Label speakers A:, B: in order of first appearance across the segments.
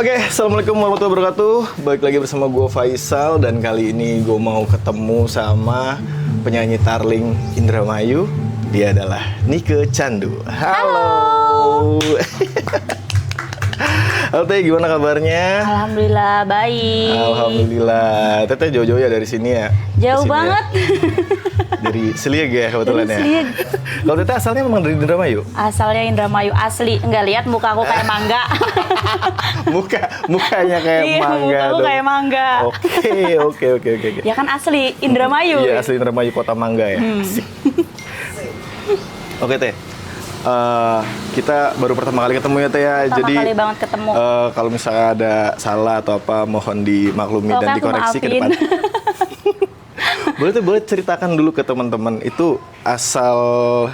A: Oke, assalamualaikum warahmatullahi wabarakatuh. Balik lagi bersama gue Faisal dan kali ini gue mau ketemu sama penyanyi Tarling Indramayu. Dia adalah Nike Candu. Halo. Halo Teh, gimana kabarnya?
B: Alhamdulillah baik.
A: Alhamdulillah. Teteh jauh-jauh ya dari sini ya?
B: Jauh
A: Kesini
B: banget.
A: Ya? Dari Selieg ya kebetulan
B: Dari
A: ya?
B: Selieg.
A: Kalau Teteh asalnya memang dari Indramayu?
B: Asalnya Indramayu asli. Enggak lihat muka aku kayak mangga.
A: Mukanya kayak
B: iya,
A: mangga.
B: muka aku
A: dong.
B: kayak mangga.
A: Oke.
B: Ya kan asli Indramayu.
A: Iya, asli Indramayu, kota mangga ya. Asik. Oke Teh, kita baru pertama kali ketemu ya Teh ya.
B: Pertama kali banget ketemu.
A: Kalau misalnya ada salah atau apa, mohon dimaklumi dan
B: Aku
A: dikoreksi ke
B: maafin.
A: depan. Boleh ceritakan dulu ke teman-teman itu asal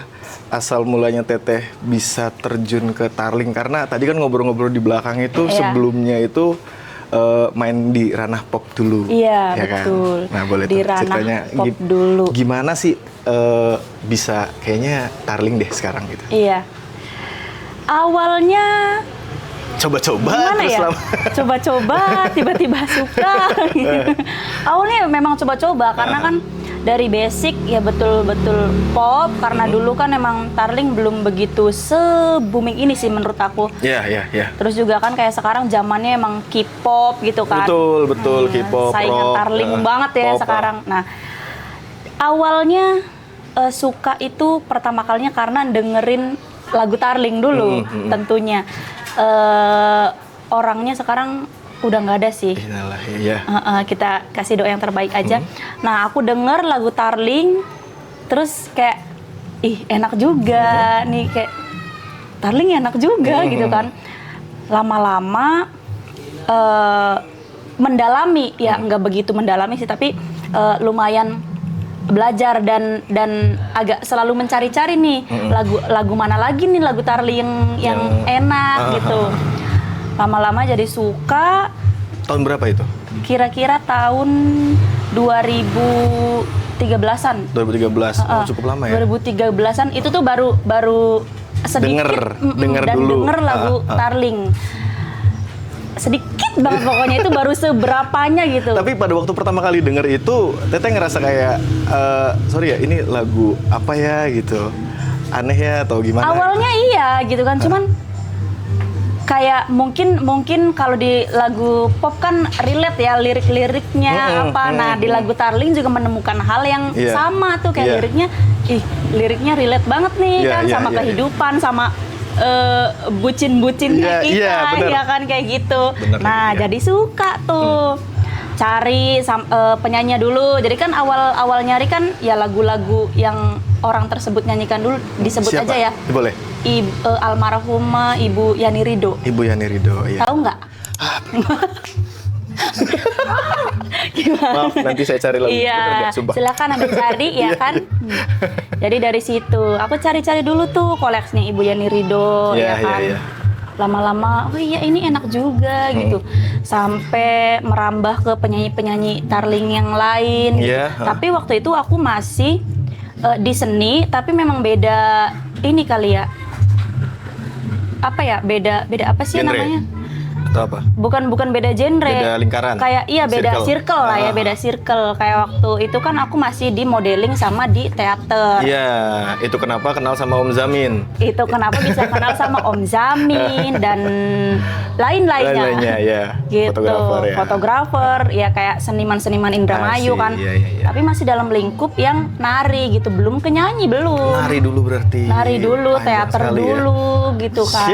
A: mulanya Teteh bisa terjun ke Tarling, karena tadi kan ngobrol-ngobrol di belakang itu
B: Iya.
A: sebelumnya itu main di ranah pop dulu.
B: Iya,
A: ya kan?
B: betul.
A: Nah, boleh
B: Di
A: tuh
B: ranah
A: ceritanya
B: pop dulu.
A: Gimana sih bisa kayaknya Tarling deh sekarang gitu.
B: Iya. Awalnya
A: Coba-coba
B: gimana
A: terus
B: ya? Coba-coba, tiba-tiba suka. Awalnya memang coba-coba karena kan dari basic ya betul-betul pop, karena dulu kan emang Tarling belum begitu se-booming ini sih menurut aku.
A: Iya.
B: Terus juga kan kayak sekarang zamannya emang K-pop gitu kan.
A: Betul, K-pop,
B: saingan
A: rock,
B: Tarling banget ya
A: pop,
B: sekarang. Nah, awalnya suka itu pertama kalinya karena dengerin lagu Tarling dulu tentunya. Orangnya sekarang udah nggak ada sih.
A: Inilah, ya.
B: Kita kasih doa yang terbaik aja. Nah, aku denger lagu Tarling, terus kayak, ih enak juga nih, kayak Tarling enak juga gitu kan. Lama-lama mendalami, ya nggak begitu mendalami sih, tapi lumayan belajar dan agak selalu mencari-cari nih lagu mana lagi nih lagu Tarling yang enak gitu. Lama-lama jadi suka.
A: Tahun berapa itu?
B: Kira-kira tahun 2013-an.
A: 2013. Cukup lama ya.
B: 2013-an itu tuh baru sedikit
A: denger
B: dan
A: dulu.
B: denger lagu Tarling. Sedikit banget pokoknya, itu baru seberapanya gitu.
A: Tapi pada waktu pertama kali denger itu, Teteh ngerasa kayak, sorry ya, ini lagu apa ya gitu, aneh ya atau gimana?
B: Awalnya
A: gitu?
B: iya gitu kan, cuman kayak mungkin kalau di lagu pop kan relate ya lirik-liriknya Nah di lagu Tarling juga menemukan hal yang sama tuh kayak liriknya relate banget nih sama kehidupan sama bucin-bucinnya kita, ya kan kayak gitu.
A: Bener,
B: nah jadi suka tuh cari penyanyi dulu. Jadi kan awal nyari kan ya lagu-lagu yang orang tersebut nyanyikan dulu, disebut
A: Siapa?
B: aja ya.
A: Boleh.
B: Almarhumah Ibu Yani Rido.
A: Ibu Yani Rido, iya.
B: Tahu nggak?
A: Maaf, nanti saya cari lagu.
B: Iya, silakan Anda cari ya kan. Jadi dari situ aku cari-cari dulu tuh koleksinya Ibu Yani Rido, ya kan.
A: Iya.
B: Lama-lama, oh iya ini enak juga gitu. Sampai merambah ke penyanyi-penyanyi Tarling yang lain.
A: Iya.
B: Tapi waktu itu aku masih di seni, tapi memang beda ini kali ya. Apa ya? Beda apa sih
A: Genre
B: namanya?
A: atau apa?
B: Bukan beda genre.
A: Beda lingkaran.
B: Kayak beda circle lah ya, beda circle. Kayak waktu itu kan aku masih di modeling sama di teater.
A: Iya, itu kenapa kenal sama Om Zamin.
B: Itu kenapa bisa kenal sama Om Zamin dan lain-lainnya.
A: Lain-lainnya ya.
B: Gitu. Fotografer ya kayak seniman-seniman Indramayu kan.
A: Iya.
B: Tapi masih dalam lingkup yang nari gitu, belum ke nyanyi belum.
A: Nari dulu berarti.
B: Nari dulu, teater dulu gitu kan.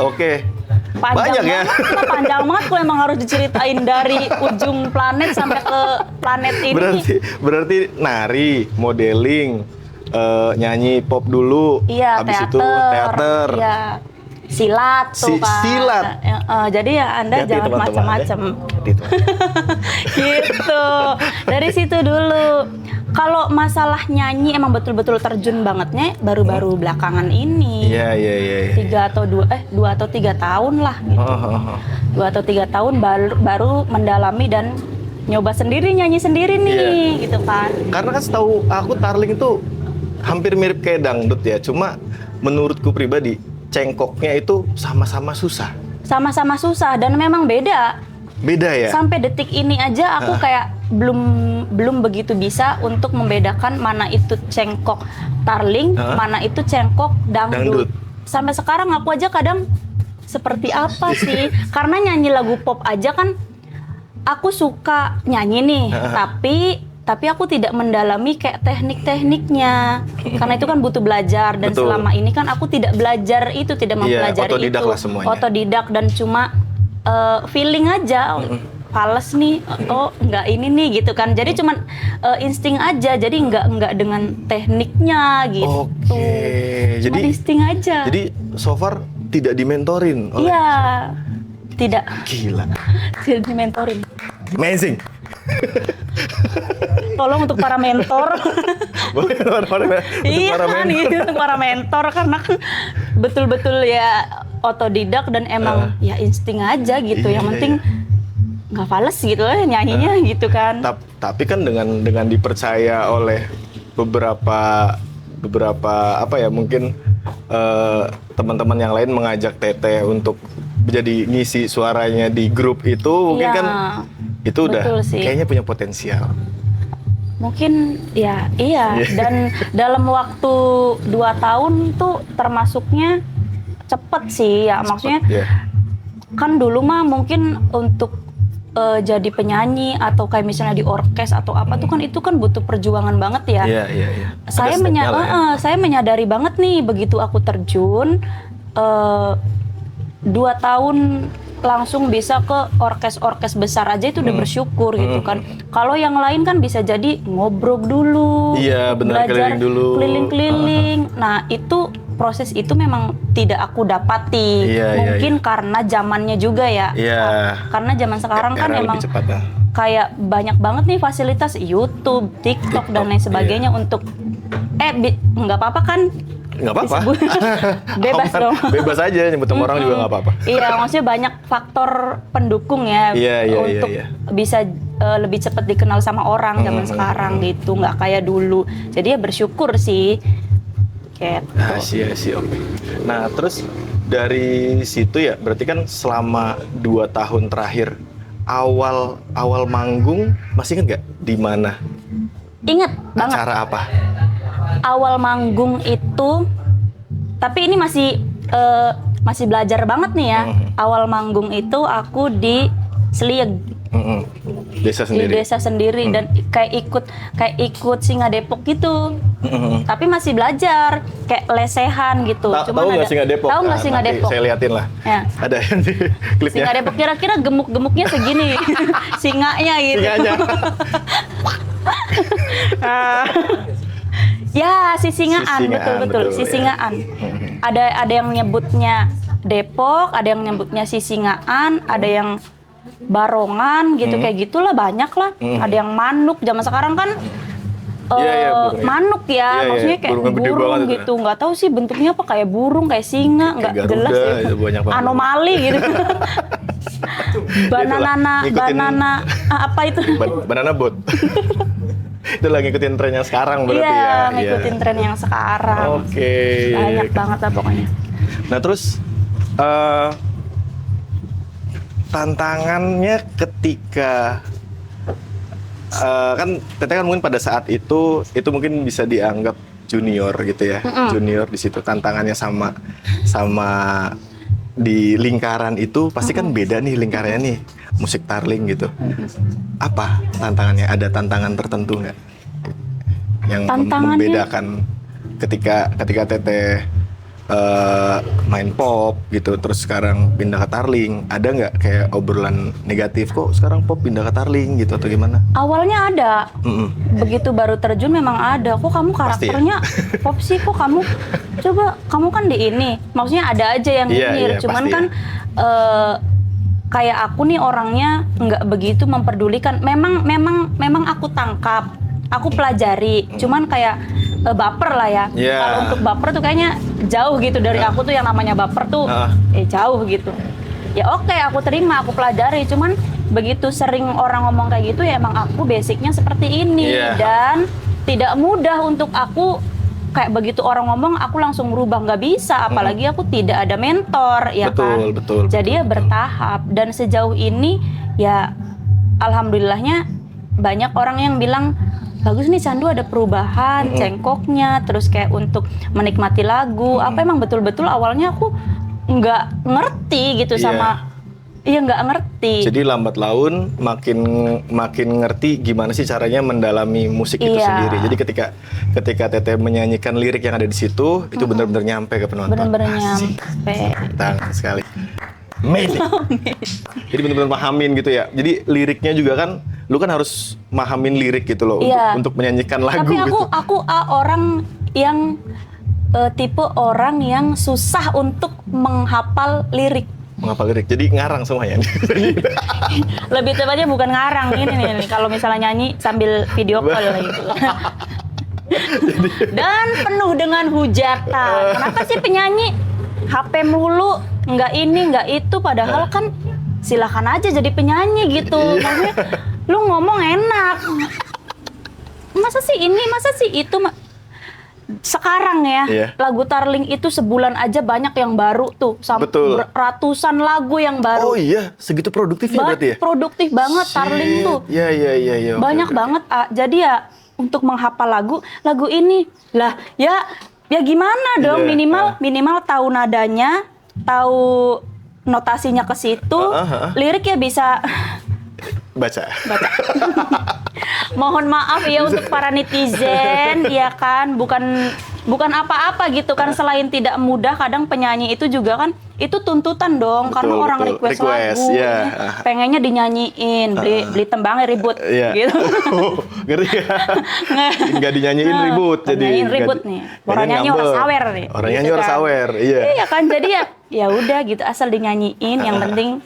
A: Oke.
B: Panjang
A: banyak ya.
B: Panjang banget kalau emang harus diceritain dari ujung planet sampai ke planet ini.
A: Berarti nari, modeling, nyanyi pop dulu,
B: iya,
A: habis itu teater.
B: Iya. Silat tuh kan.
A: Silat.
B: Jadi ya Anda jangan macam-macam. Gitu. Dari situ dulu. Kalau masalah nyanyi emang betul-betul terjun bangetnya baru-baru belakangan ini.
A: Iya.
B: 2 atau 3 tahun lah gitu. 2 atau 3 tahun baru mendalami dan nyoba sendiri, nyanyi sendiri nih gitu kan.
A: Karena kan setahu aku Tarling itu hampir mirip kayak dangdut ya. Cuma menurutku pribadi cengkoknya itu sama-sama susah.
B: sama-sama susah dan memang beda.
A: Beda ya?
B: Sampai detik ini aja aku kayak belum begitu bisa untuk membedakan mana itu cengkok tarling, mana itu cengkok dangdut. Sampai sekarang aku aja kadang seperti apa sih? Karena nyanyi lagu pop aja kan aku suka nyanyi nih, tapi aku tidak mendalami kayak teknik-tekniknya. Karena itu kan butuh belajar dan selama ini kan aku tidak belajar itu, tidak mempelajari
A: otodidak
B: itu.
A: lah semuanya.
B: Otodidak dan cuma feeling aja. Fales nih, oh nggak ini nih gitu kan. Jadi cuman insting aja, jadi nggak dengan tekniknya gitu.
A: Oke,
B: Cuma
A: jadi
B: insting aja.
A: Jadi so far tidak dimentorin oleh.
B: Iya, tidak.
A: Gila.
B: Tidak dimentorin.
A: Amazing.
B: Tolong untuk para mentor. Iya kan, gitu untuk para mentor karena kan betul-betul ya otodidak dan emang ya insting aja gitu. Yang penting nggak fales gitu nyanyinya gitu kan.
A: Tapi kan dengan dipercaya oleh beberapa apa ya mungkin teman-teman yang lain mengajak Teteh untuk jadi ngisi suaranya di grup itu mungkin kan itu udah kayaknya punya potensial.
B: Mungkin ya iya dan dalam waktu 2 tahun tuh termasuknya cepet sih ya maksudnya kan dulu mah mungkin untuk jadi penyanyi atau kayak misalnya di orkes atau apa tuh kan itu kan butuh perjuangan banget ya.
A: Iya.
B: Saya menyadari banget nih begitu aku terjun 2 tahun langsung bisa ke orkes besar aja itu udah bersyukur gitu kan. Kalau yang lain kan bisa jadi ngobrol dulu,
A: benar,
B: belajar
A: keliling-keliling.
B: Nah itu proses itu memang tidak aku dapati. Mungkin karena zamannya juga ya. Karena zaman sekarang kan emang kayak banyak banget nih fasilitas YouTube, TikTok dan lain sebagainya untuk nggak apa-apa kan?
A: Nggak apa-apa.
B: Bebas dong.
A: Bebas aja nyebut orang juga nggak apa-apa.
B: Iya, maksudnya banyak faktor pendukung ya untuk bisa lebih cepat dikenal sama orang zaman sekarang gitu, nggak kayak dulu. Jadi ya bersyukur sih.
A: Sih, oke. Nah, terus dari situ ya, berarti kan selama 2 tahun terakhir awal manggung masih ingat nggak di mana?
B: Ingat banget.
A: Acara apa?
B: Awal manggung itu, tapi ini masih belajar banget nih ya. Awal manggung itu aku di Selieg.
A: Desa sendiri.
B: Di desa sendiri dan kayak ikut Singa Depok gitu. Tapi masih belajar kayak lesehan gitu.
A: Tahu nggak Singa Depok?
B: Tahu nggak Singa Depok?
A: Saya liatin lah.
B: Ya.
A: Ada yang di klipnya.
B: Singa Depok kira-kira gemuk-gemuknya segini. Singanya gitu.
A: Singanya.
B: Ya, Sisingaan, betul. Sisingaan. Ada yang nyebutnya Depok, ada yang nyebutnya Sisingaan, ada yang Barongan gitu kayak gitulah banyak lah. Ada yang manuk. Zaman sekarang kan manuk ya, maksudnya kayak burung gitu. Nggak tahu sih bentuknya apa, kayak burung, kayak singa, nggak jelas ya. Anomali gitu. banana apa itu?
A: Banana boat. Itu lagi ngikutin tren yang sekarang berarti ya?
B: Iya, ngikutin tren yang sekarang.
A: Oke.
B: Banyak banget lah pokoknya.
A: Nah terus tantangannya ketika kan Teteh kan mungkin pada saat itu mungkin bisa dianggap junior gitu ya, junior di situ. Tantangannya sama di lingkaran itu pasti kan beda nih lingkarannya nih, musik tarling gitu. Apa tantangannya? Ada tantangan tertentu nggak yang membedakan ketika Teteh main pop gitu, terus sekarang pindah ke tarling? Ada nggak kayak obrolan negatif, kok sekarang pop pindah ke tarling gitu atau gimana?
B: Awalnya ada, begitu baru terjun memang ada. Kok kamu karakternya pop sih, kok kamu coba kamu kan di ini, maksudnya ada aja yang nyinyir. Cuman kan kayak aku nih orangnya nggak begitu memperdulikan. Memang aku tangkap, aku pelajari. Cuman kayak baper lah ya. Kalau untuk baper tuh kayaknya jauh gitu dari aku tuh, yang namanya baper tuh jauh gitu. Ya oke, aku terima, aku pelajari. Cuman begitu sering orang ngomong kayak gitu ya emang aku basicnya seperti ini dan tidak mudah untuk aku kayak begitu orang ngomong aku langsung merubah, nggak bisa, apalagi aku tidak ada mentor, ya kan.
A: Betul.
B: Jadi ya bertahap, dan sejauh ini ya alhamdulillahnya banyak orang yang bilang bagus nih Candu, ada perubahan, cengkoknya, terus kayak untuk menikmati lagu. Apa emang betul-betul awalnya aku nggak ngerti gitu sama. Iya, nggak ngerti.
A: Jadi lambat laun makin ngerti gimana sih caranya mendalami musik itu sendiri. Jadi ketika Teteh menyanyikan lirik yang ada di situ, itu benar-benar nyampe ke penonton.
B: Benar-benar nyampe.
A: Tang sekali. Amazing. Jadi benar-benar pahamin gitu ya. Jadi liriknya juga kan, lu kan harus mahamin lirik gitu loh untuk menyanyikan lagu.
B: Tapi
A: gitu.
B: aku orang yang tipe orang yang susah untuk menghafal lirik.
A: Menghafal lirik, jadi ngarang semuanya.
B: Lebih tepatnya bukan ngarang, ini nih kalau misalnya nyanyi sambil video call gitu. Dan penuh dengan hujatan. Kenapa sih penyanyi HP mulu, nggak ini nggak itu, padahal kan silakan aja jadi penyanyi gitu. Maksudnya lu ngomong enak. Masa sih ini, masa sih itu? Sekarang ya, lagu Tarling itu sebulan aja banyak yang baru tuh, sampai ratusan lagu yang baru.
A: Oh iya, segitu produktifnya berarti ya?
B: Produktif banget Tarling tuh.
A: Iya.
B: Banyak banget. Jadi ya untuk menghafal lagu ini lah, ya gimana dong, minimal tahu nadanya, tahu notasinya ke situ, lirik ya bisa
A: baca.
B: Mohon maaf ya untuk para netizen, ya kan, bukan apa-apa gitu kan. Selain tidak mudah, kadang penyanyi itu juga kan itu tuntutan dong, karena orang request lagu, pengennya dinyanyiin, beli tembangnya ribut, gitu.
A: Ngeri ya? Nggak dinyanyiin ribut, jadi
B: ribut nih. Orang nyanyi orang sawer nih.
A: Orang nyanyi orang sawer, iya.
B: Iya kan, jadi ya udah gitu, asal dinyanyiin, yang penting.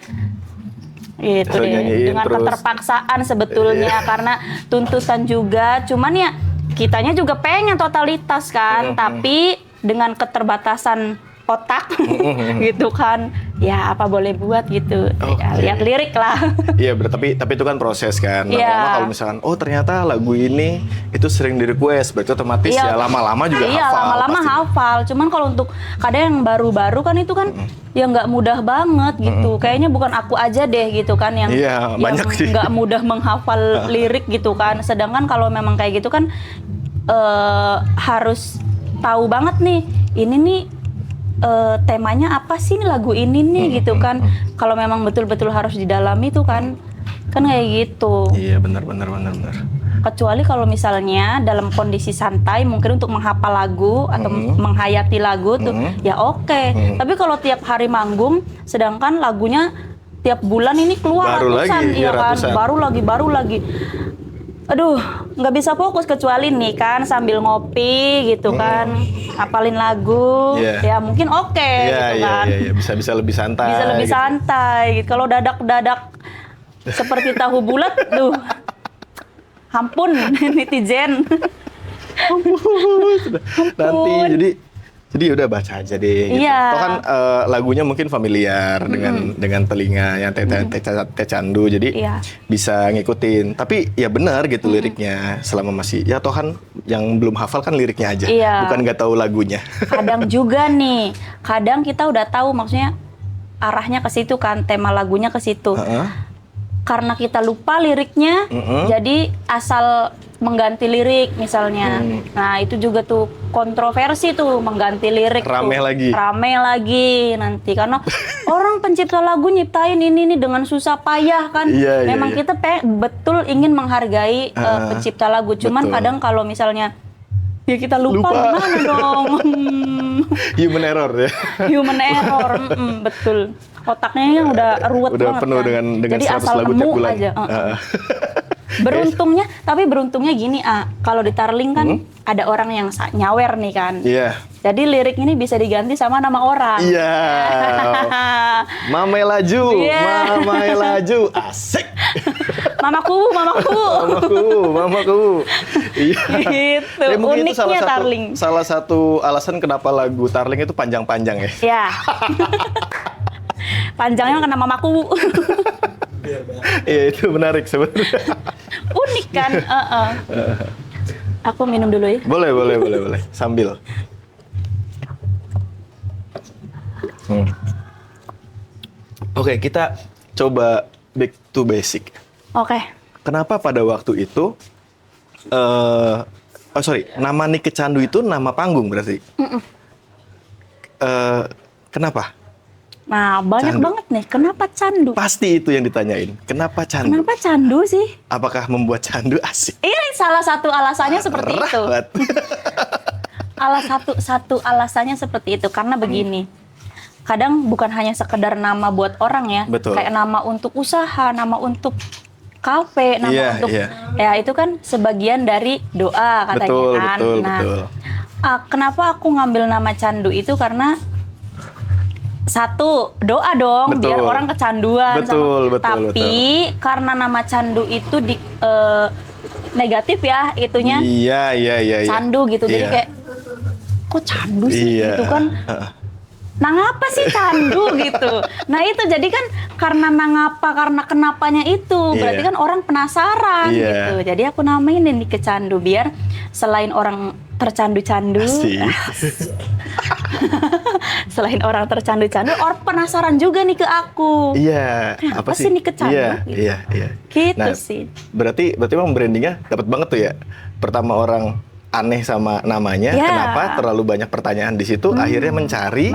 B: Gitu deh, dengan keterpaksaan sebetulnya, karena tuntutan juga, cuman ya kitanya juga pengen totalitas kan, tapi dengan keterbatasan otak gitu kan, ya apa boleh buat gitu. Ya, lihat lirik lah.
A: Iya, tapi itu kan proses kan. Lama-lama kalau misalkan ternyata lagu ini itu sering di request, berarti otomatis ya lama-lama juga hafal. Iya,
B: lama-lama hafal. Cuman kalau untuk kadang yang baru-baru kan itu kan ya nggak mudah banget gitu. Kayaknya bukan aku aja deh gitu kan yang nggak mudah menghafal lirik gitu kan. Sedangkan kalau memang kayak gitu kan harus tahu banget nih, ini nih temanya apa sih lagu ini nih gitu kan. Kalau memang betul-betul harus didalami tuh kan kayak gitu.
A: Iya, benar.
B: Kecuali kalau misalnya dalam kondisi santai, mungkin untuk menghafal lagu atau menghayati lagu tuh ya oke. Tapi kalau tiap hari manggung, sedangkan lagunya tiap bulan ini keluar ratusan, iya kan, baru lagi. Aduh, nggak bisa fokus kecuali nih kan sambil ngopi gitu kan, hafalin lagu, ya mungkin gitu kan.
A: Iya, bisa lebih santai.
B: Bisa lebih santai. Gitu. Kalau dadak seperti tahu bulat, ampun netizen.
A: Nanti jadi udah baca aja deh. Gitu. Toh kan lagunya mungkin familiar dengan telinga yang Teh Candu, jadi bisa ngikutin. Tapi ya benar gitu liriknya, selama masih ya toh kan yang belum hafal kan liriknya aja, bukan nggak tahu lagunya.
B: Kadang juga nih, kadang kita udah tahu maksudnya arahnya ke situ kan, tema lagunya ke situ. Karena kita lupa liriknya, jadi asal mengganti lirik misalnya. Nah, itu juga tuh kontroversi tuh, mengganti lirik
A: rame
B: lagi nanti, karena orang pencipta lagu nyiptain ini dengan susah payah kan. Memang kita betul ingin menghargai pencipta lagu, cuman kadang kalau misalnya ya kita lupa. Gimana dong?
A: Human error ya.
B: Human error, betul. Otaknya udah ruwet
A: udah
B: banget
A: penuh
B: kan.
A: dengan
B: jadi
A: 100
B: asal
A: lagu tiap bulan
B: aja. Beruntungnya gini, kalau di Tarling kan ada orang yang nyawer nih kan. Jadi lirik ini bisa diganti sama nama orang.
A: Mamae laju, asik.
B: Mamaku. Gitu. Uniknya Tarling.
A: Salah satu alasan kenapa lagu Tarling itu panjang-panjang ya.
B: Iya. Panjangnya kena mamaku.
A: Iya, itu menarik sebenarnya.
B: Unik kan? Aku minum dulu ya.
A: Boleh. Sambil. Oke, kita coba back to basic.
B: Oke.
A: Kenapa pada waktu itu, nama Nike Candu itu nama panggung berarti? Kenapa?
B: Nah, banyak
A: Candu.
B: banget nih. Kenapa candu?
A: Pasti itu yang ditanyain. Kenapa candu?
B: Kenapa candu sih?
A: Apakah membuat candu asik?
B: Iya, salah satu alasannya seperti itu.
A: Rawat.
B: Satu alasannya seperti itu karena begini. Kadang bukan hanya sekedar nama buat orang ya,
A: Betul.
B: kayak nama untuk usaha, nama untuk kafe, nama
A: Iya,
B: untuk
A: iya.
B: ya itu kan sebagian dari doa katanya
A: Betul,
B: kan.
A: betul,
B: Nah,
A: betul.
B: Kenapa aku ngambil nama candu itu karena satu doa dong
A: Betul.
B: biar orang kecanduan
A: Betul, betul,
B: tapi karena nama candu itu negatif ya itunya
A: Iya.
B: candu gitu jadi
A: Iya.
B: kayak kok candu sih
A: Iya.
B: gitu kan. Nah ngapa sih candu gitu? Nah itu jadi kan karena karena kenapanya itu berarti
A: Iya.
B: kan orang penasaran
A: Iya.
B: gitu. Jadi aku namain ini kecandu biar selain orang tercandu-candu,
A: Asik.
B: selain orang tercandu-candu, orang penasaran juga nih ke aku.
A: Iya.
B: Apa sih Nike Candu?
A: Iya.
B: Gitu
A: Nah,
B: sih.
A: Berarti emang brandingnya dapat banget tuh ya. Pertama orang aneh sama namanya,
B: Ya.
A: kenapa terlalu banyak pertanyaan di situ, akhirnya mencari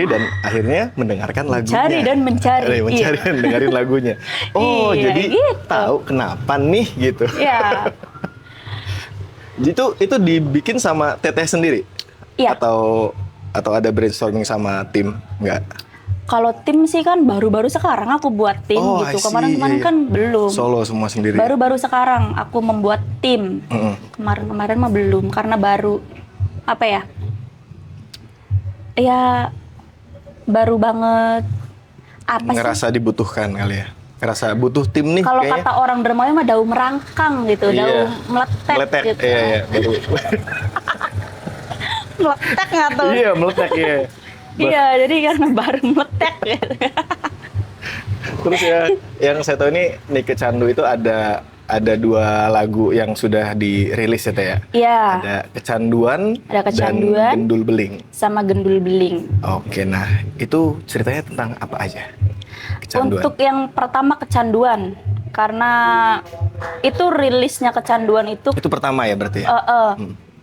A: dan akhirnya mendengarkan lagunya.
B: Mencari dan mencari.
A: Mencari
B: Iya.
A: dan dengerin lagunya. Oh,
B: Iya,
A: jadi
B: gitu.
A: tahu kenapa nih gitu.
B: Ya,
A: Itu dibikin sama Teteh sendiri?
B: Iya.
A: Atau ada brainstorming sama tim? Enggak.
B: kalau tim sih kan baru-baru sekarang aku buat tim
A: Oh, I
B: gitu.
A: see.
B: Kemarin-kemarin
A: Iya, iya.
B: kan belum.
A: Solo semua sendiri.
B: Baru-baru sekarang aku membuat tim.
A: Mm-mm.
B: Kemarin-kemarin mah belum karena baru apa ya? Ya baru banget apa sih?
A: Ngerasa dibutuhkan kali ya. Ngerasa butuh tim nih
B: Kalau
A: kayaknya.
B: kata orang Dermayu mah daun merangkang gitu,
A: Iya.
B: daun meletek
A: Meletek,
B: gitu.
A: iya, baru.
B: Meletek nggak tuh?
A: Iya, meletek ya.
B: Iya, jadi karena baru meletek gitu.
A: Terus ya, yang saya tahu ini Nike Candu itu ada 2 lagu yang sudah dirilis ya Teh ya.
B: Iya,
A: Ada Kecanduan,
B: Ada Kecanduan.
A: dan Gendul Beling.
B: sama gendul beling.
A: Oke, nah itu ceritanya tentang apa aja? Kecanduan.
B: Untuk yang pertama kecanduan, karena itu rilisnya kecanduan itu
A: Itu pertama ya berarti ya?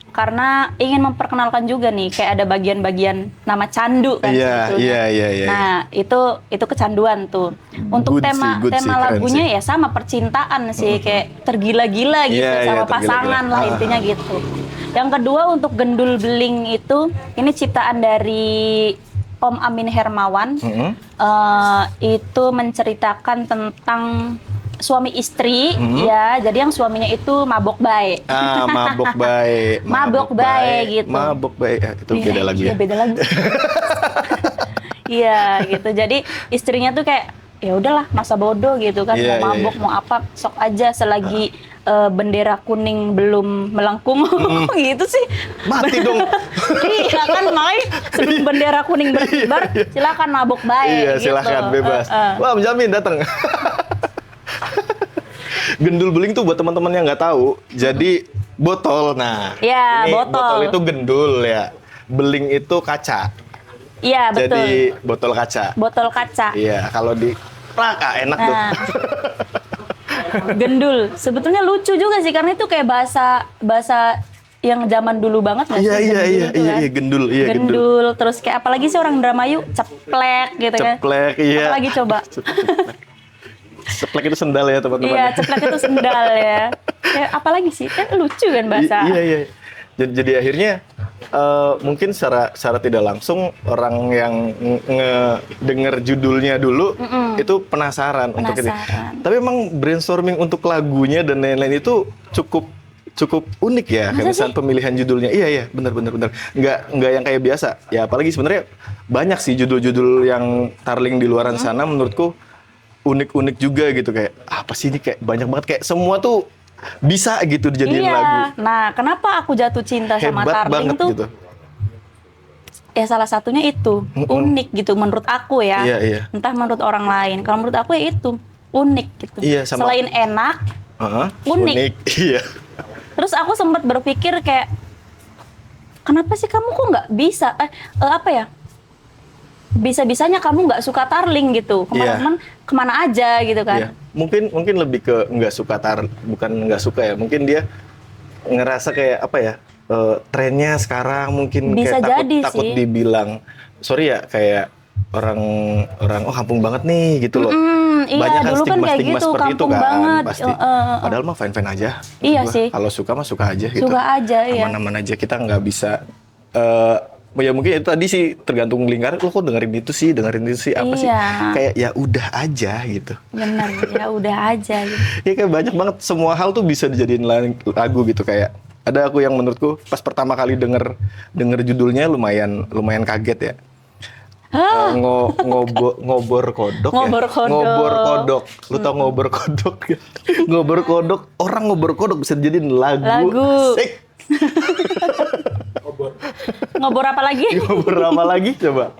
B: karena ingin memperkenalkan juga nih kayak ada bagian-bagian nama candu kan sebetulnya.
A: Iya.
B: Nah, itu kecanduan tuh. Untuk
A: Good
B: tema
A: sih, good sih, keren
B: lagunya
A: sih.
B: ya sama percintaan sih, kayak tergila-gila gitu
A: Iya,
B: sama
A: tergila-gila.
B: pasangan lah intinya gitu. Yang kedua untuk Gendul Beling itu ini ciptaan dari Om Amin Hermawan. Itu menceritakan tentang suami istri ya, jadi yang suaminya itu mabok bae.
A: Mabok baik.
B: Mabok bae gitu.
A: Mabok baik. Itu beda lagi ya.
B: Iya, beda lagi. Iya, gitu. Jadi istrinya tuh kayak ya udahlah masa bodoh gitu kan,
A: Iya,
B: mau mabok mau apa sok aja selagi bendera kuning belum melengkung gitu sih.
A: Mati dong.
B: Iya kan, makanya sebelum bendera kuning berkibar silakan mabok bae
A: Iya,
B: gitu.
A: silakan bebas. Wah, menjamin datang. Gendul beling tuh buat teman-teman yang nggak tahu, jadi botol. Nah,
B: Iya,
A: ini
B: botol.
A: itu gendul ya. Beling itu kaca.
B: Iya, betul.
A: Jadi botol kaca.
B: Botol kaca.
A: Iya, kalau di enak tuh.
B: Nah, gendul. Sebetulnya lucu juga sih karena itu kayak bahasa yang zaman dulu banget nggak sih?
A: Iya,
B: Gendul tuh kan?
A: gendul. Iya, gendul.
B: Gendul. Terus kayak apalagi sih orang Indramayu ceplek gitu kan?
A: Ceplek, iya.
B: Apalagi coba?
A: Ceplek itu sendal ya, teman-teman.
B: Iya, ceplek itu sendal ya. Kayak apalagi sih? Kan lucu kan bahasa.
A: Iya. Jadi akhirnya mungkin secara tidak langsung orang yang ngedenger judulnya dulu itu penasaran untuk ini. Tapi emang brainstorming untuk lagunya dan lain-lain itu cukup unik ya, kayak misalnya pemilihan judulnya. Iya, benar. Nggak yang kayak biasa. Ya apalagi sebenarnya banyak sih judul-judul yang tarling di luaran sana menurutku unik-unik juga gitu, kayak apa sih ini, kayak banyak banget, kayak semua tuh bisa gitu dijadiin lagu.
B: Nah, kenapa aku jatuh cinta sama
A: Hebat
B: Tarling
A: banget
B: tuh?
A: gitu.
B: Ya salah satunya itu unik gitu menurut aku ya.
A: Iya.
B: Entah menurut orang lain. Kalau menurut aku ya itu unik gitu.
A: Iya, sama-
B: Selain enak,
A: Heeh,
B: Unik.
A: Iya.
B: terus Terus aku sempat berpikir kayak, kenapa sih kamu kok nggak bisa? Apa ya? Bisa-bisanya kamu nggak suka tarling gitu, kemana aja gitu kan?
A: Iya. Mungkin lebih ke nggak suka bukan nggak suka ya. Mungkin dia ngerasa kayak apa ya? Trennya sekarang mungkin
B: Bisa
A: kayak
B: jadi
A: takut
B: sih.
A: dibilang sorry ya kayak orang oh kampung banget nih gitu loh.
B: Iya,
A: Banyak kan
B: dulu kan kayak
A: stigma-stigma
B: gitu,
A: seperti itu
B: kampung
A: kan
B: banget.
A: pasti. Padahal mah fine-fine aja.
B: Iya
A: Gua,
B: sih.
A: Kalau suka mah suka aja gitu.
B: Suka aja, iya.
A: Aman-aman aja, kita nggak bisa ya mungkin itu tadi sih tergantung lingkaran. Lo kok dengerin itu sih apa sih?
B: Iya.
A: Kayak ya udah aja gitu.
B: Bener, ya udah aja gitu.
A: Ya kayak banyak banget semua hal tuh bisa dijadiin lagu gitu. Kayak ada aku yang menurutku pas pertama kali denger judulnya lumayan kaget ya. Ngobor kodok
B: Ngobor
A: ya?
B: kodok.
A: Ngobor kodok. Lu tau ngobor kodok ya? Ngobor kodok. Orang ngobor kodok bisa dijadiin lagu. Asik.
B: Ngobor apa lagi?
A: Ngobor apa lagi coba?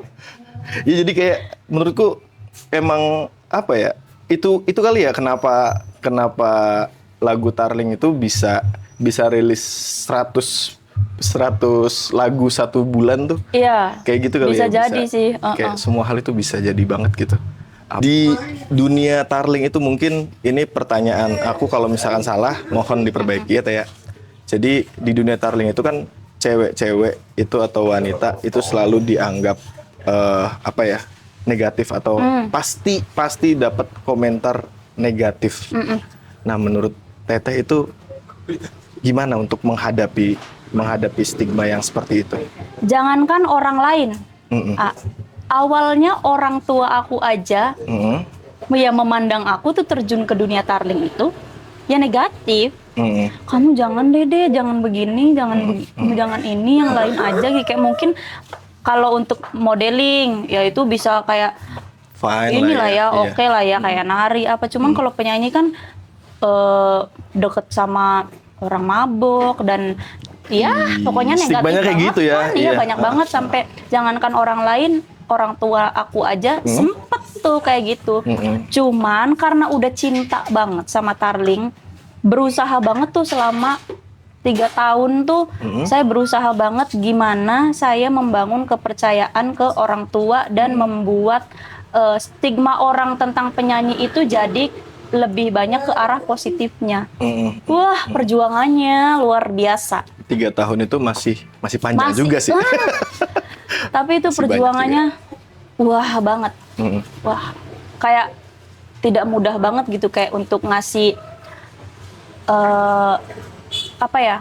A: Ya jadi kayak menurutku emang apa ya? Itu kali ya kenapa lagu Tarling itu bisa rilis 100 lagu 1 bulan tuh.
B: Iya.
A: Kayak gitu kali
B: bisa
A: ya.
B: Jadi sih.
A: Kayak semua hal itu bisa jadi banget gitu. Di dunia Tarling itu mungkin ini pertanyaan aku kalau misalkan salah mohon diperbaiki ya Teh. Jadi di dunia Tarling itu kan cewek-cewek itu atau wanita itu selalu dianggap apa ya? Negatif atau pasti dapat komentar negatif. Nah, menurut Teteh itu gimana untuk menghadapi stigma yang seperti itu?
B: Jangankan orang lain. Awalnya orang tua aku aja yang memandang aku tuh terjun ke dunia Tarling itu ya negatif. Kamu jangan deh, jangan begini, jangan ini, yang lain aja. Kayak mungkin kalau untuk modeling ya itu bisa kayak
A: fine
B: inilah
A: lah
B: ya, oke lah ya, kayak nari apa. Cuman kalau penyanyi kan deket sama orang mabuk dan ya pokoknya negatif
A: stigmanya kayak
B: banget
A: gitu ya.
B: kan. Iya, banyak banget sampai jangankan orang lain, orang tua aku aja sempet tuh kayak gitu. Cuman karena udah cinta banget sama Tarling, berusaha banget tuh selama 3 tahun tuh saya berusaha banget gimana saya membangun kepercayaan ke orang tua dan membuat stigma orang tentang penyanyi itu jadi lebih banyak ke arah positifnya. Wah, perjuangannya luar biasa.
A: 3 tahun itu masih panjang juga sih.
B: Tapi itu perjuangannya wah banget. Wah, kayak tidak mudah banget gitu kayak untuk ngasih apa ya,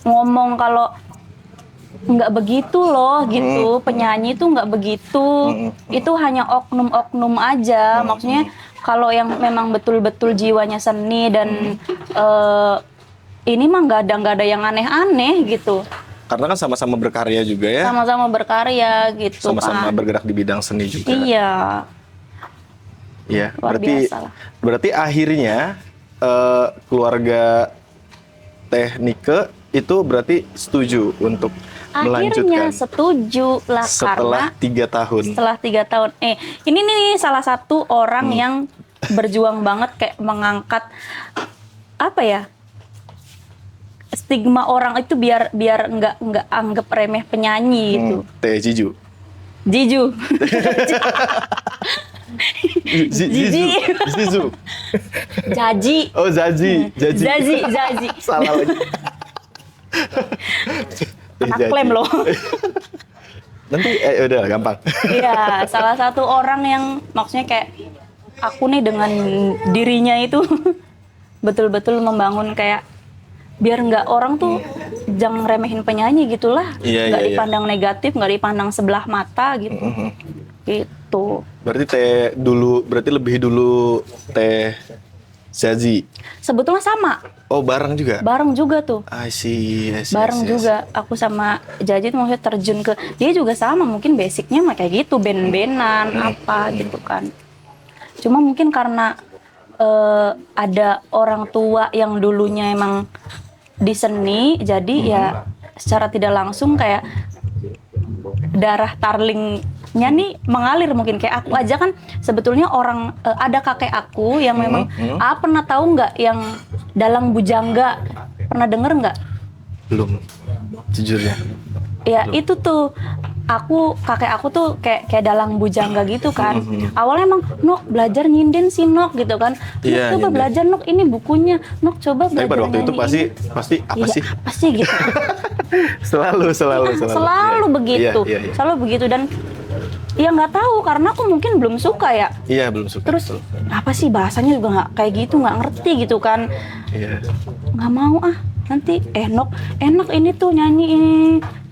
B: ngomong kalau nggak begitu loh gitu, penyanyi itu nggak begitu, itu hanya oknum-oknum aja. Maksudnya kalau yang memang betul-betul jiwanya seni dan ini mah nggak ada yang aneh-aneh gitu.
A: Karena kan sama-sama berkarya juga ya.
B: Sama-sama berkarya gitu.
A: Sama-sama bergerak di bidang seni juga.
B: Iya.
A: Iya,
B: Luar biasa lah.
A: berarti akhirnya keluarga Teh Nike itu berarti setuju untuk
B: Akhirnya
A: melanjutkan
B: setuju lah
A: setelah 3 tahun.
B: Setelah 3 tahun. Ini nih salah satu orang yang berjuang banget kayak mengangkat apa ya? Stigma orang itu biar nggak anggap remeh penyanyi gitu.
A: Teh Jiju.
B: Jiju.
A: Zizu.
B: Jaji.
A: Oh, Zazi.
B: Zazi.
A: Salah lagi.
B: Anak klaim loh.
A: Nanti udah gampang.
B: Iya, salah satu orang yang maksudnya kayak aku nih dengan dirinya itu betul-betul membangun kayak biar nggak orang tuh jangan remehin penyanyi gitulah, nggak dipandang negatif, nggak dipandang sebelah mata gitu. Gitu.
A: Berarti lebih dulu Teh Zazi.
B: Sebetulnya sama.
A: Oh, bareng juga?
B: Bareng juga tuh.
A: I see.
B: Bareng juga. Aku sama Jaji tuh maksudnya terjun ke, dia juga sama, mungkin basicnya mah kayak gitu, band-bandan, apa gitu kan. Cuma mungkin karena ada orang tua yang dulunya emang di seni, jadi ya secara tidak langsung kayak darah Tarlingnya nih mengalir. Mungkin kayak aku aja kan sebetulnya orang ada kakek aku yang memang pernah tahu nggak yang dalang bujangga Pernah denger nggak?
A: Belum, jujurnya.
B: Ya itu tuh kakek aku tuh kayak dalang bujangga gitu kan. Awalnya emang Nok belajar nyinden sih Nok gitu kan. Nok
A: Iya,
B: coba
A: nyinden.
B: belajar Nok ini bukunya. Nok coba
A: Tapi
B: belajar
A: pada waktu itu
B: nyanyi ini.
A: pasti apa
B: Iya,
A: sih?
B: apa sih gitu.
A: Selalu.
B: Selalu
A: Iya.
B: begitu.
A: Iya.
B: Selalu begitu dan ya nggak tahu karena aku mungkin belum suka ya.
A: Iya, belum suka.
B: Terus
A: betul.
B: apa sih bahasanya juga nggak kayak gitu, nggak ngerti gitu kan.
A: Iya.
B: Nggak mau nanti Nok enak ini tuh nyanyi ini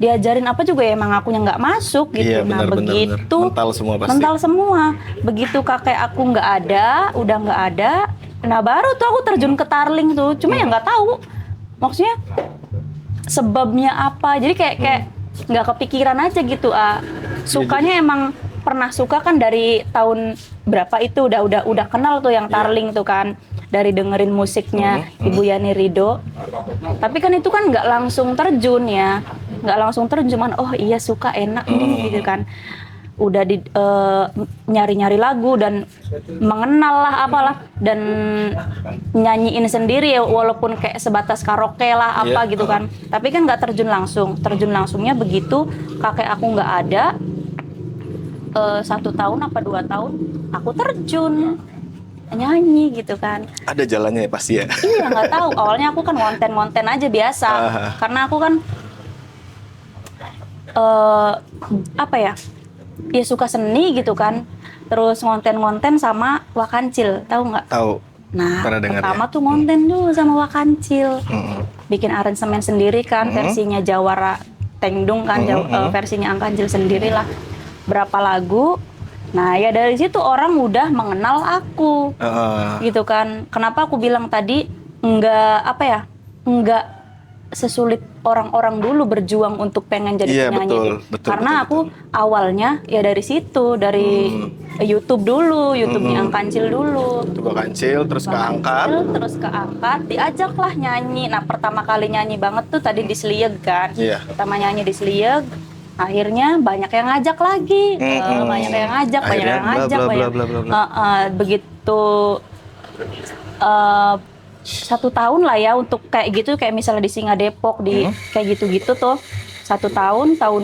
B: diajarin apa juga ya emang akunya nggak masuk gitu.
A: Iya,
B: Nah
A: benar.
B: begitu
A: Mental semua pasti.
B: mental semua begitu kakek aku nggak ada, udah nggak ada, nah baru tuh aku terjun ke tarling tuh, cuma ya nggak tahu maksudnya sebabnya apa, jadi kayak nggak kepikiran aja gitu. Sukanya emang pernah suka kan dari tahun berapa itu udah kenal tuh yang tarling tuh kan, dari dengerin musiknya Ibu Yani Rido. Tapi kan itu kan nggak langsung terjun ya, nggak langsung terjun, cuman oh iya suka enak nih gitu kan. Udah nyari-nyari lagu dan mengenal lah apalah dan nyanyiin sendiri ya, walaupun kayak sebatas karaoke lah apa gitu kan. Tapi kan nggak terjun langsung. Terjun langsungnya begitu kakek aku nggak ada, 1 tahun apa 2 tahun aku terjun nyanyi gitu kan.
A: Ada jalannya ya pasti ya.
B: Iya nggak tahu. Awalnya aku kan ngonten aja biasa, karena aku kan apa ya suka seni gitu kan. Terus ngonten sama Wakancil, tahu nggak?
A: Tahu.
B: Nah
A: Pernah dengar
B: pertama
A: ya?
B: tuh ngonten dulu sama Wakancil, bikin aransemen sendiri kan, versinya Jawara Tengdung kan, versinya Angkancil sendiri lah, berapa lagu. Nah ya dari situ orang udah mengenal aku gitu kan. Kenapa aku bilang tadi nggak sesulit orang-orang dulu berjuang untuk pengen jadi penyanyi.
A: Betul,
B: karena aku awalnya ya dari situ, dari YouTube dulu, YouTube-nya Angkancil dulu.
A: Coba kancil, terus keangkat.
B: Terus keangkat, diajaklah nyanyi. Nah pertama kali nyanyi banget tuh tadi di Slieg kan.
A: Iya.
B: Pertama nyanyi di Slieg. Akhirnya banyak yang ngajak lagi, banyak yang ngajak. Begitu 1 tahun lah ya untuk kayak gitu, kayak misalnya di Singa Depok di kayak gitu-gitu tuh 1 tahun. Tahun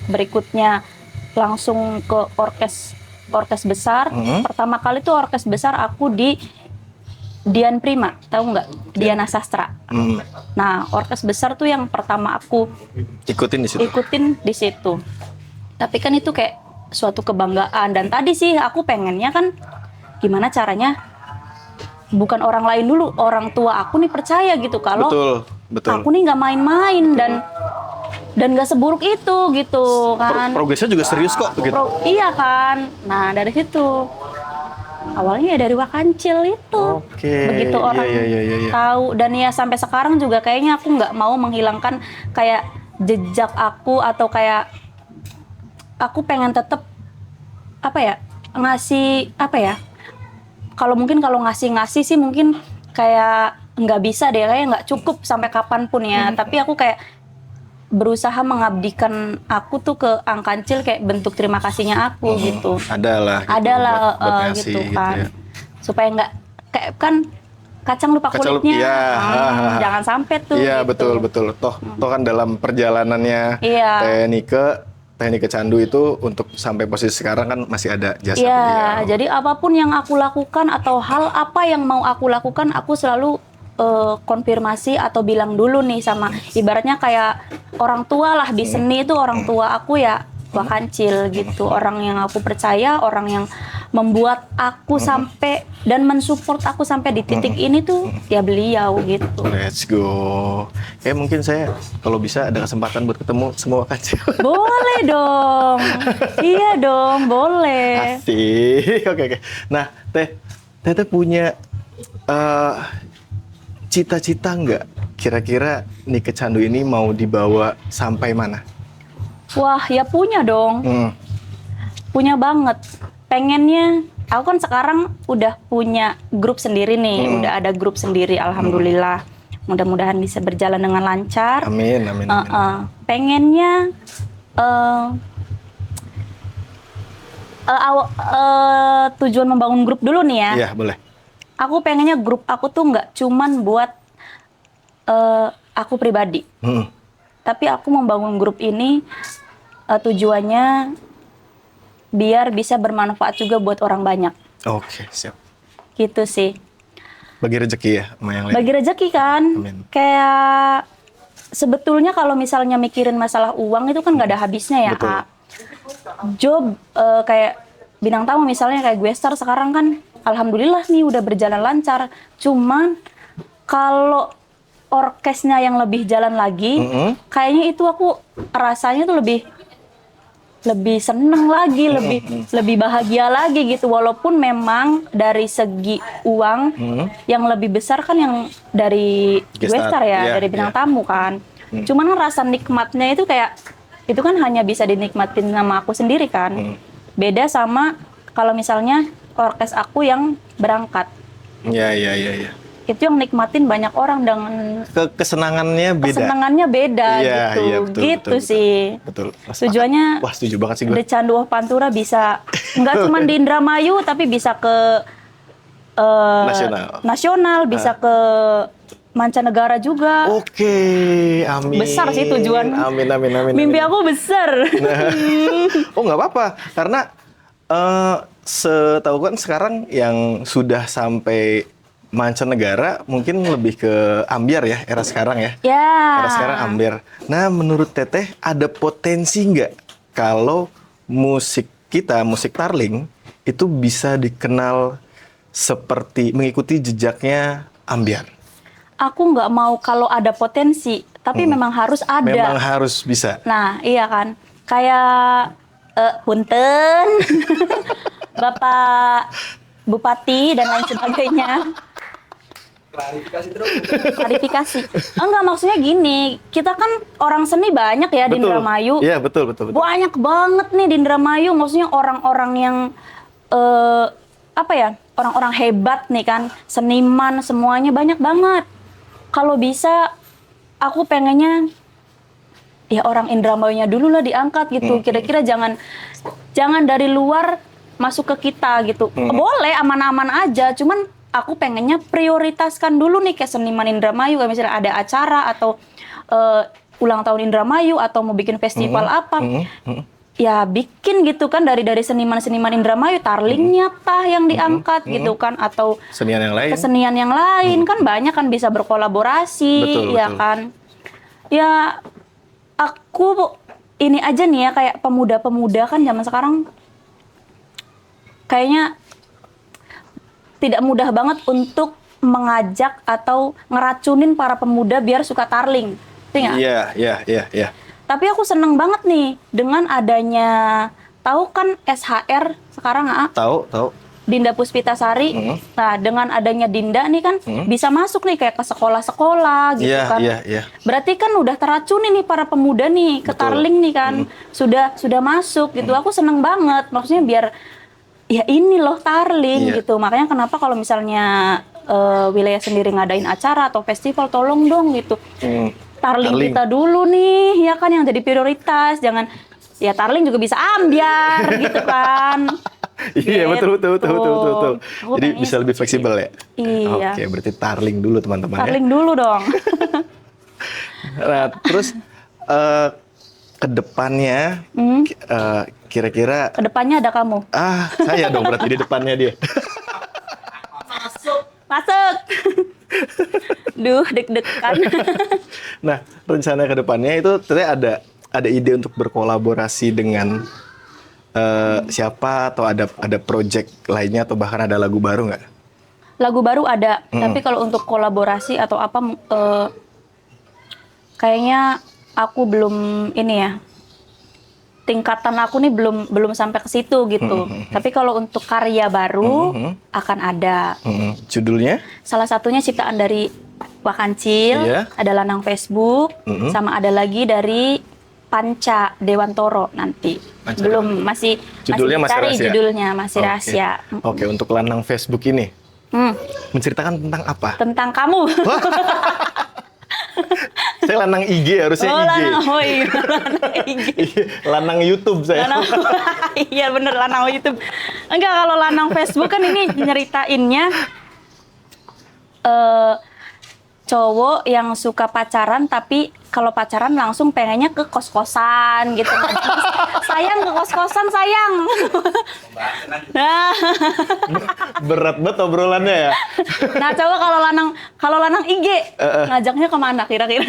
B: berikutnya langsung ke orkes besar. Pertama kali tuh orkes besar aku di Dian Prima, tahu nggak? Diana Sastra. Nah, orkes besar tuh yang pertama aku
A: ikutin di situ.
B: Tapi kan itu kayak suatu kebanggaan. Dan tadi sih aku pengennya kan gimana caranya bukan orang lain dulu, orang tua aku nih percaya gitu kalau
A: betul.
B: aku nih nggak main-main dan nggak seburuk itu gitu kan.
A: Progresnya juga serius kok gitu.
B: Iya kan. Nah, dari situ awalnya ya dari Wakancil itu. Begitu orang tahu, dan ya sampai sekarang juga kayaknya aku nggak mau menghilangkan kayak jejak aku, atau kayak aku pengen tetap ngasih kalau ngasih sih mungkin kayak nggak bisa deh, kayak nggak cukup sampai kapanpun ya. Tapi aku kayak berusaha mengabdikan aku tuh ke Angkancil, kayak bentuk terima kasihnya aku gitu.
A: Adalah buat
B: gitu
A: ngasih,
B: kan.
A: gitu ya.
B: Supaya nggak kayak kan kacang lupa kulitnya. Jangan sampai tuh.
A: Iya,
B: gitu.
A: betul. Toh kan dalam perjalanannya Teh Nike Candu itu untuk sampai posisi sekarang kan masih ada jasa beliau.
B: Iya, jadi apapun yang aku lakukan atau hal apa yang mau aku lakukan, aku selalu konfirmasi atau bilang dulu nih sama, ibaratnya kayak orang tua lah di seni itu, orang tua aku ya Wakancil gitu, orang yang aku percaya, orang yang membuat aku sampai dan mensupport aku sampai di titik ini tuh ya beliau gitu.
A: Let's go. Mungkin saya kalau bisa ada kesempatan buat ketemu semua Wakancil.
B: Boleh dong. Iya dong, boleh.
A: Asik. Oke. Nah, Teh punya cita-cita nggak kira-kira Nike Candu ini mau dibawa sampai mana?
B: Wah, ya punya dong. Punya banget. Pengennya, aku kan sekarang udah punya grup sendiri nih, udah ada grup sendiri, alhamdulillah. Mudah-mudahan bisa berjalan dengan lancar.
A: Amin.
B: Pengennya tujuan membangun grup dulu nih ya.
A: Iya, boleh.
B: Aku pengennya grup aku tuh nggak cuman buat aku pribadi. Tapi aku membangun grup ini tujuannya biar bisa bermanfaat juga buat orang banyak.
A: Oke, siap.
B: Gitu sih.
A: Bagi rezeki ya sama yang lain.
B: Bagi rezeki kan.
A: Amin.
B: Kayak sebetulnya kalau misalnya mikirin masalah uang itu kan nggak ada habisnya ya.
A: Betul.
B: Job kayak bintang tamu misalnya kayak gue Star sekarang kan alhamdulillah nih udah berjalan lancar. Cuman kalau orkesnya yang lebih jalan lagi, kayaknya itu aku rasanya tuh lebih seneng lagi, lebih bahagia lagi gitu. Walaupun memang dari segi uang yang lebih besar kan yang dari gue Star ya, dari bintang tamu kan. Cuman rasa nikmatnya itu kayak itu kan hanya bisa dinikmatin sama aku sendiri kan. Beda sama kalau misalnya orkes aku yang berangkat.
A: Iya.
B: Itu yang nikmatin banyak orang dengan
A: Kesenangannya beda.
B: Kesenangannya beda
A: Iya,
B: gitu.
A: iya, betul,
B: gitu
A: betul,
B: sih.
A: Betul.
B: Tujuannya
A: Wah, setuju banget sih gue.
B: The Candu of Pantura bisa nggak cuma di Indramayu tapi bisa ke nasional, bisa ke mancanegara juga.
A: Oke, amin.
B: Besar sih tujuan.
A: Amin.
B: Mimpi aku besar.
A: Oh, nggak apa-apa, karena setahu kan sekarang yang sudah sampai mancanegara mungkin lebih ke ambyar ya, era sekarang ya.
B: Ya.
A: Era sekarang ambyar. Nah, menurut Teteh ada potensi nggak kalau musik kita, musik Tarling itu bisa dikenal seperti mengikuti jejaknya ambyar?
B: Aku nggak mau kalau ada potensi, tapi memang harus ada.
A: Memang harus bisa.
B: Nah, iya kan. Kayak Punten, Bapak Bupati dan lain sebagainya. Klarifikasi. Enggak, maksudnya gini, kita kan orang seni banyak ya di Indramayu.
A: Iya, betul.
B: Banyak banget nih di Indramayu, maksudnya orang-orang yang orang-orang hebat nih kan, seniman semuanya banyak banget. Kalau bisa aku pengennya ya orang Indramayunya dulu lah diangkat gitu. Kira-kira jangan dari luar masuk ke kita gitu. Boleh aman-aman aja, cuman aku pengennya prioritaskan dulu nih kayak seniman Indramayu, kayak misalnya ada acara atau ulang tahun Indramayu atau mau bikin festival apa. Ya bikin gitu kan dari seniman-seniman Indramayu, Tarlingnya tah yang diangkat gitu kan, atau kesenian yang lain kan banyak kan bisa berkolaborasi. Betul. Kan. Ya aku ini aja nih ya kayak pemuda-pemuda kan zaman sekarang kayaknya tidak mudah banget untuk mengajak atau ngeracunin para pemuda biar suka Tarling. Iya. Tapi aku seneng banget nih dengan adanya, tahu kan SHR sekarang
A: Tahu.
B: Dinda Puspitasari. Nah, dengan adanya Dinda nih kan bisa masuk nih kayak ke sekolah-sekolah gitu kan.
A: Iya.
B: Berarti kan udah teracuni nih para pemuda nih ke Tarling nih kan. Sudah masuk gitu. Aku seneng banget. Maksudnya biar ya ini loh Tarling gitu. Makanya kenapa kalau misalnya wilayah sendiri ngadain acara atau festival, tolong dong gitu. Tarling kita dulu nih, ya kan yang jadi prioritas. Jangan ya Tarling juga bisa ambyar gitu kan.
A: Iya, betul. Jadi bisa lebih fleksibel ya.
B: Iya.
A: Oke, berarti Tarling dulu teman-teman ya.
B: Tarling dulu dong.
A: Nah, terus kedepannya kira-kira
B: Kedepannya ada kamu.
A: Saya dong berarti di depannya dia.
B: Masuk. Duh, deg-degan.
A: Nah, rencana kedepannya itu ternyata ada ide untuk berkolaborasi dengan siapa, atau ada project lainnya, atau bahkan ada lagu baru nggak?
B: Lagu baru ada, tapi kalau untuk kolaborasi atau apa, kayaknya aku belum ini ya. Tingkatan aku nih belum sampai ke situ gitu. Tapi kalau untuk karya baru akan ada.
A: Judulnya?
B: Salah satunya ciptaan dari Wakancil, ada Lanang Facebook, sama ada lagi dari Panca Dewantoro nanti. Belum masih dicari judulnya, masih rahasia.
A: Oke, untuk Lanang Facebook ini menceritakan tentang apa?
B: Tentang kamu.
A: Saya lanang IG, harusnya IG.
B: Lanang IG.
A: Lanang YouTube saya.
B: Iya bener, lanang YouTube. Enggak, kalau lanang Facebook kan ini nyeritainnya cowok yang suka pacaran tapi kalau pacaran langsung pengennya ke kos-kosan gitu. Sayang, ke kos-kosan sayang. Nah,
A: Berat banget obrolannya ya.
B: nah coba kalau lanang IG ngajaknya kemana kira-kira?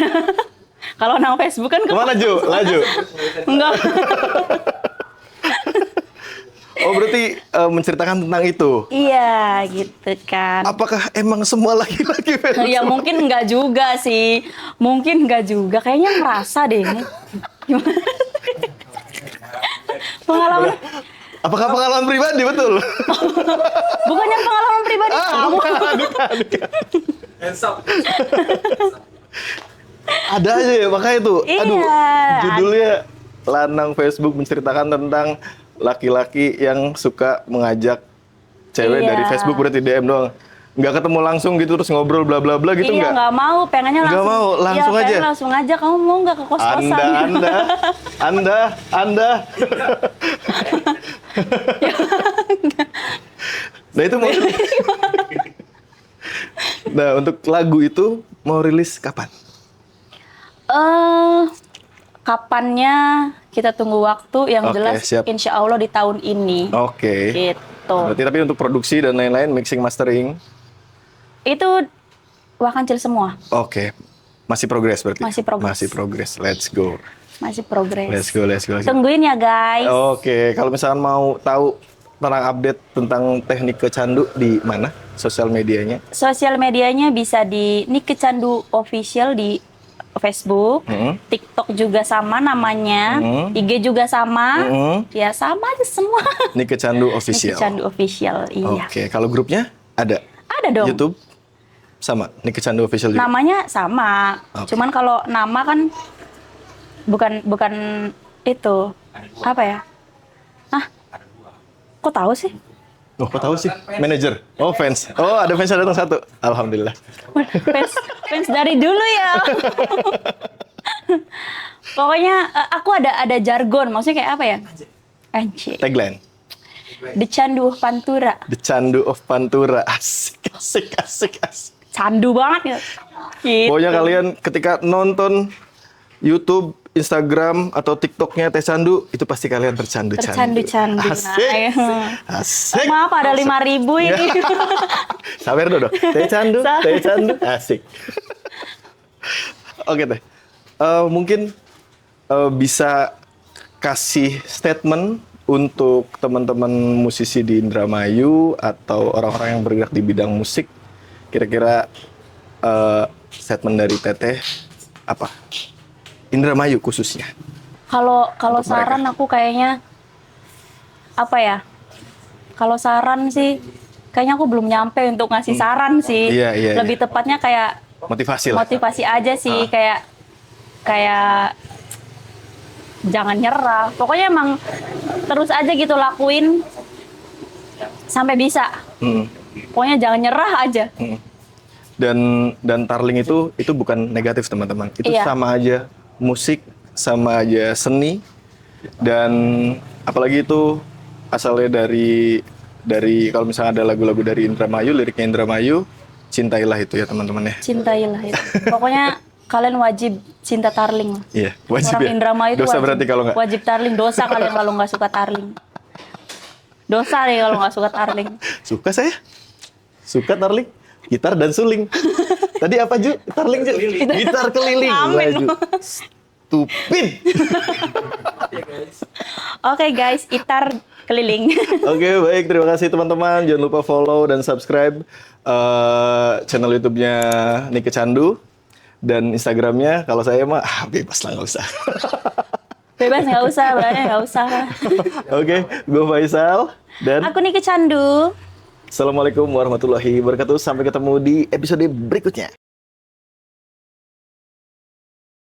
B: Kalau lanang Facebook kan
A: Kemana Ju? Laju.
B: Enggak.
A: Oh berarti menceritakan tentang itu.
B: Iya, gitu kan.
A: Apakah emang semua laki-laki fans?
B: Ya mungkin enggak juga sih. Mungkin enggak juga. Kayaknya ngerasa deh ini. Gimana? Pengalaman.
A: Apakah pengalaman pribadi betul?
B: Bukannya pengalaman pribadi kamu.
A: bukan. Ada aja ya makanya tuh. Aduh,
B: Iya.
A: judulnya Lanang Facebook menceritakan tentang laki-laki yang suka mengajak cewek
B: Iya.
A: dari Facebook berarti DM doang. Nggak ketemu langsung gitu terus ngobrol bla bla bla gitu
B: Iya,
A: nggak?
B: nggak mau. Pengennya
A: Nggak
B: langsung.
A: mau, langsung
B: Iya,
A: aja.
B: pengen langsung aja. Kamu mau nggak ke kos-kosan?
A: Anda. Nah itu mau. Nah untuk lagu itu mau rilis kapan?
B: Kapannya kita tunggu waktu yang
A: Oke,
B: jelas
A: siap.
B: insya Allah di tahun ini.
A: Oke.
B: Gitu.
A: Berarti tapi untuk produksi dan lain-lain, mixing, mastering,
B: Itu wakancil semua.
A: oke. Masih progres berarti?
B: Masih progres.
A: Masih progres. Let's go.
B: Masih progres.
A: Let's go.
B: Tungguin ya guys.
A: Oke, kalau misalkan mau tahu tentang update tentang teknik kecandu di mana sosial medianya?
B: Sosial medianya bisa di Nike Candu Official di Facebook, TikTok juga sama namanya, IG juga sama, ya sama aja semua.
A: Ini kecandu
B: Nike
A: official.
B: Candu Official, iya.
A: Oke, kalau grupnya ada?
B: Ada dong.
A: YouTube sama Nike Candu official juga.
B: Namanya sama,
A: Oke.
B: cuman kalau nama kan bukan itu apa ya? Ah, kok tahu sih?
A: Oh, kok tahu sih? Manager. Oh, fans. Oh, ada fans datang satu. Alhamdulillah.
B: fans dari dulu ya. Pokoknya aku ada jargon, maksudnya kayak apa ya? Anjir.
A: Tagline.
B: The Candu of Pantura.
A: The Candu of Pantura. Asik.
B: Candu banget ya. Gitu.
A: Pokoknya kalian ketika nonton YouTube, Instagram, atau TikToknya Teh Candu, itu pasti kalian tercandu-candu.
B: Tercandu-candu.
A: Asik.
B: Nah,
A: Asik.
B: maaf ada 5.000 ini.
A: Sabar dong. Teh Candu, Teh Candu. Asik. Oke Teh. Mungkin bisa kasih statement untuk teman-teman musisi di Indramayu atau orang-orang yang bergerak di bidang musik. Kira-kira statement dari Teteh apa? Indramayu khususnya.
B: Kalau
A: Untuk
B: saran aku kayaknya apa ya? Kalau saran sih kayaknya aku belum nyampe untuk ngasih saran sih.
A: Iya.
B: Lebih tepatnya kayak
A: Motivasi lah.
B: motivasi aja sih, kayak jangan nyerah. Pokoknya emang terus aja gitu lakuin sampai bisa. Pokoknya jangan nyerah aja.
A: Dan Tarling itu bukan negatif teman-teman. Itu
B: Iya.
A: sama aja musik, sama aja seni, dan apalagi itu asalnya dari kalau misalnya ada lagu-lagu dari Indramayu, liriknya Indramayu, cintailah itu ya teman-teman ya.
B: Cintailah itu. Pokoknya kalian wajib cinta Tarling.
A: Iya, wajib
B: Orang
A: ya.
B: Indramayu itu
A: Dosa
B: wajib,
A: berarti kalau nggak.
B: wajib Tarling. Dosa kalian kalau nggak suka Tarling. Dosa deh kalau nggak suka Tarling.
A: Suka saya. Suka Tarling. Gitar dan suling. Tadi apa Ju? Tarling Ju? Gitar keliling.
B: Amin.
A: Laju. Stupid.
B: Oke guys, gitar keliling.
A: Oke, baik. Terima kasih teman-teman. Jangan lupa follow dan subscribe channel YouTube-nya Nike Candu. Dan Instagramnya, kalau saya mah bebas lah, nggak usah.
B: Bebas nggak usah, banyak nggak usah.
A: Oke, gue Faisal. Dan
B: Aku Nike Candu.
A: Assalamualaikum warahmatullahi wabarakatuh. Sampai ketemu di episode berikutnya.